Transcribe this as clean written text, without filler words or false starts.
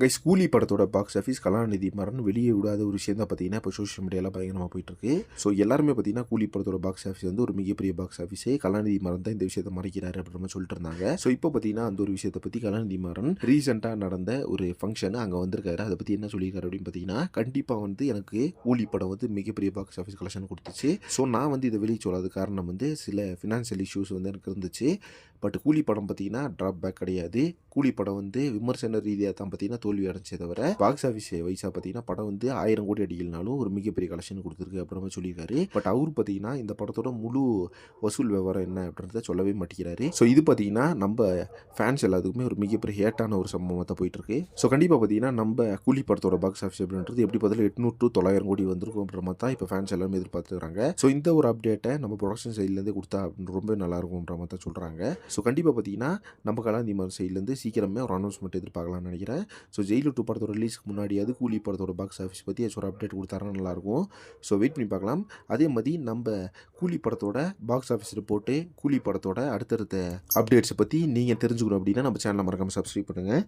Guys, கூலி படத்தோட box office கலாநிதி மாறன் வெளியே விடாத ஒரு விஷயம் தான் பார்த்தீங்கன்னா இப்போ சோஷியல் மீடியாவில் பயங்கரமாக போயிட்டுருக்கு. ஸோ எல்லாருமே பார்த்தீங்கன்னா கூலி படத்தோட பாக்ஸ் ஆஃபீஸ் வந்து ஒரு மிகப்பெரிய பாக்ஸ் ஆஃபீஸே, கலாநிதி மாறன் தான் இந்த விஷயத்தை மறைக்கிறாரு அப்படின்ற மாதிரி சொல்லிட்டு இருந்தாங்க. ஸோ இப்போ பார்த்தீங்கன்னா அந்த ஒரு விஷயத்தை பற்றி கலாநிதி மாறன் ரீசெண்டாக நடந்த ஒரு ஃபங்க்ஷன் அங்கே வந்திருக்காரு. அதை பற்றி என்ன சொல்லியிருக்காரு அப்படின்னு பார்த்தீங்கன்னா, கண்டிப்பாக வந்து எனக்கு கூலி படம் வந்து மிகப்பெரிய பாக்ஸ் ஆஃபீஸ் கலெக்ஷன் கொடுத்துச்சு. ஸோ நான் வந்து இதை வெளியே சொல்லாத காரணம் வந்து சில ஃபினான்ஷியல் இஷ்யூஸ் வந்து எனக்கு இருந்துச்சு. பட் கூலி படம் பார்த்தீங்கன்னா ட்ராப் பேக் கிடையாது. கூலி படம் வந்து விமர்சன ரீதியாக தான் பார்த்தீங்கன்னா தோல்வி அடைஞ்சே தவிர பாக்ஸ் ஆஃபீஸ் வைஸாக பார்த்தீங்கன்னா படம் வந்து 1000 கோடி அடிக்கலனாலும் ஒரு மிகப்பெரிய கலெக்ஷன் கொடுத்துருக்கு அப்படின்ற சொல்லியிருக்காரு. பட் அவர் பார்த்தீங்கன்னா இந்த படத்தோட முழு வசூல் விவரம் என்ன அப்படின்றத சொல்லவே மாட்டேங்கிறாரு. ஸோ இது பார்த்தீங்கன்னா நம்ம ஃபேன்ஸ் எல்லாத்துக்குமே ஒரு மிகப்பெரிய ஹேட்டான ஒரு சம்பவமாக தான் போயிட்டு இருக்கு. ஸோ கண்டிப்பாக பார்த்தீங்கன்னா நம்ம கூலி படத்தோட பாக்ஸ் ஆஃபீஸ் அப்படின்றது எப்படி பார்த்தாலும் 800 to 900 கோடி வந்திருக்கும் அப்படின்ற மாதிரி தான் இப்போ ஃபேன்ஸ் எல்லாமே எதிர்பார்த்துக்கிறாங்க. ஸோ இந்த ஒரு அப்டேட்டை நம்ம ப்ரொடக்ஷன் சைட்லேருந்து கொடுத்தா அப்படின்னு ரொம்ப நல்லா இருக்கும்ன்ற மாதிரி தான் சொல்கிறாங்க. ஸோ கண்டிப்பாக பார்த்தீங்கன்னா நம்ம கலாநிதி மாறன் சைட்லேருந்து சீக்கிரமே ஒரு அனௌன்ஸ்மெண்ட் எதிர்பார்க்கலாம்னு நினைக்கிறேன். ஸோ ஜெயிலர் 2 படத்தோட ரிலீஸ்க்கு முன்னாடியாவது கூலி படத்தோட பாக்ஸ் ஆஃபீஸ் பற்றி ஒரு அப்டேட் கொடுத்தாருன்னா நல்லாயிருக்கும். ஸோ வெயிட் பண்ணி பார்க்கலாம். அதே மாதிரி நம்ம கூலி படத்தோட பாக்ஸ் ஆஃபீஸ் ரிப்போர்ட்டு, கூலி படத்தோட அடுத்தடுத்த அப்டேட்ஸை பற்றி நீங்கள் தெரிஞ்சுக்கணும் அப்படின்னா நம்ம சேனலை மறக்காமல் சப்ஸ்கிரைப் பண்ணுங்கள்.